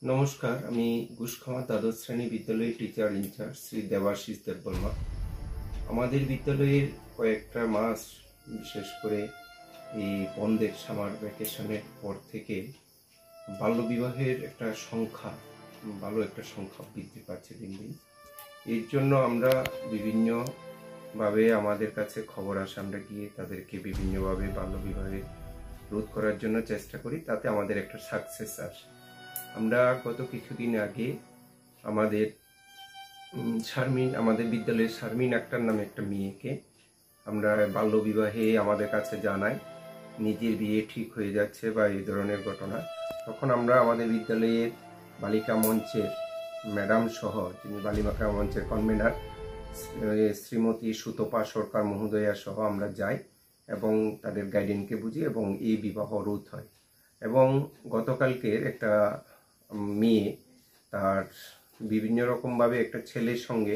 নমস্কার, আমি গুসখামা দ্বাদশ শ্রেণী বিদ্যালয়ের টিচার ইনচার্জ শ্রী দেবাশিস দেববর্মা। আমাদের বিদ্যালয়ের কয়েকটা মাস, বিশেষ করে এই বন্ধের সামার ভ্যাকেশনের পর থেকে বাল্যবিবাহের ভালো একটা সংখ্যা বৃদ্ধি পাচ্ছে দিন দিন। এর জন্য আমরা বিভিন্নভাবে আমাদের কাছে খবর আসে, আমরা গিয়ে তাদেরকে বিভিন্নভাবে বাল্যবিবাহে রোধ করার জন্য চেষ্টা করি, তাতে আমাদের একটা সাকসেস আসে। আমরা গত কিছুদিন আগে আমাদের বিদ্যালয়ের শারমিন আক্তার নামে একটা মেয়েকে আমরা বাল্যবিবাহে আমাদের কাছে জানাই, নিজের বিয়ে ঠিক হয়ে যাচ্ছে বা এই ধরনের ঘটনা। তখন আমরা আমাদের বিদ্যালয়ের বালিকা মঞ্চের ম্যাডাম সহ, যিনি বালিকা মঞ্চের কনভেনার শ্রীমতী সুতপা সরকার মহোদয়া সহ আমরা যাই এবং তাদের গাইডেনকে বুঝি এবং এই বিবাহ রোধ হয়। এবং গতকালকের একটা মেয়ে তার বিভিন্ন রকমভাবে একটা ছেলের সঙ্গে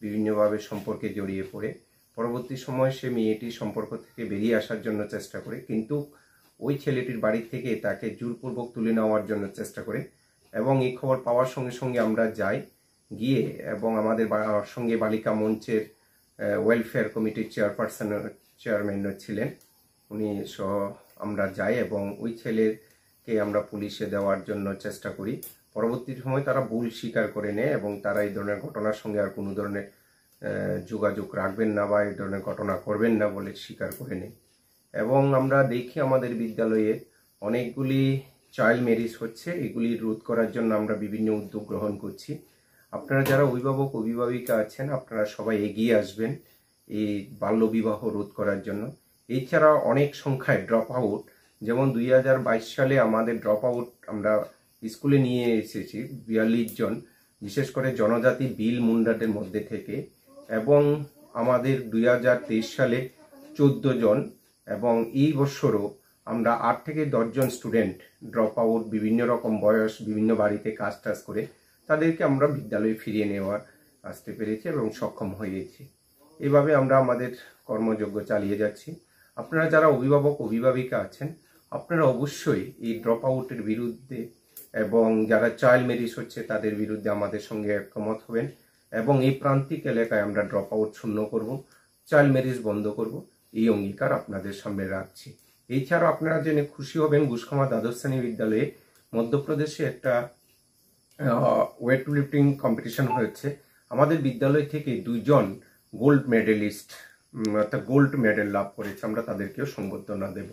বিভিন্নভাবে সম্পর্কে জড়িয়ে পড়ে। পরবর্তী সময় সে মেয়েটি সম্পর্ক থেকে বেরিয়ে আসার জন্য চেষ্টা করে, কিন্তু ওই ছেলেটির বাড়ি থেকে তাকে জোরপূর্বক তুলে নেওয়ার জন্য চেষ্টা করে। এবং এই খবর পাওয়ার সঙ্গে সঙ্গে আমরা যাই, গিয়ে এবং আমাদের সঙ্গে বালিকা মঞ্চের ওয়েলফেয়ার কমিটির চেয়ারম্যান ছিলেন, উনি সহ আমরা যাই এবং ওই ছেলেকে আমরা পুলিশে দেওয়ার জন্য চেষ্টা করি। পরবর্তী সময় তারা ভুল স্বীকার করে নেয় এবং তারা এই ধরনের ঘটনার সঙ্গে আর কোনো ধরনের যোগাযোগ রাখবেন না বা এই ধরনের ঘটনা করবেন না বলে স্বীকার করে নেয়। এবং আমরা দেখি আমাদের বিদ্যালয়ে অনেকগুলি চাইল্ড ম্যারেজ হচ্ছে, এগুলি রোধ করার জন্য আমরা বিভিন্ন উদ্যোগ গ্রহণ করছি। আপনারা যারা অভিভাবক অভিভাবিকা আছেন, আপনারা সবাই এগিয়ে আসবেন এই বাল্যবিবাহ রোধ করার জন্য। এছাড়া অনেক সংখ্যায় ড্রপ আউট, যেমন 2022 সালে আমাদের ড্রপ আউট আমরা স্কুলে নিয়ে এসেছি 42 জন, বিশেষ করে জনজাতি বিল মুন্ডাদের মধ্যে থেকে। এবং আমাদের 2023 সালে 14 জন, এবং এই বছরও আমরা 8 থেকে 10 জন স্টুডেন্ট ড্রপ আউট, বিভিন্ন রকম বয়স, বিভিন্ন বাড়িতে কাজ করে তাদেরকে আমরা বিদ্যালয়ে ফিরিয়ে আসতে পেরেছি এবং সক্ষম হয়েছি। এভাবে আমরা আমাদের কর্মযজ্ঞ চালিয়ে যাচ্ছি। আপনারা যারা অভিভাবক অভিভাবিকা আছেন, আপনারা অবশ্যই এই ড্রপ আউটের বিরুদ্ধে এবং যারা চাইল্ড ম্যারেজ হচ্ছে তাদের বিরুদ্ধে আমাদের সঙ্গে একমত হবেন এবং এই প্রান্তিক এলাকায় আমরা ড্রপ আউট শূন্য করব, চাইল্ড ম্যারেজ বন্ধ করব, এই অঙ্গীকার আপনাদের সামনে রাখছি। এছাড়াও আপনারা জেনে খুশি হবেন, গুসখামা দ্বাদশ শ্রেণী বিদ্যালয়ে মধ্যপ্রদেশে একটা ওয়েট লিফটিং কম্পিটিশন হয়েছে। আমাদের বিদ্যালয় থেকে 2 জন গোল্ড মেডেলিস্ট অর্থাৎ গোল্ড মেডেল লাভ করেছে, আমরা তাদেরকেও সংবর্ধনা দেব।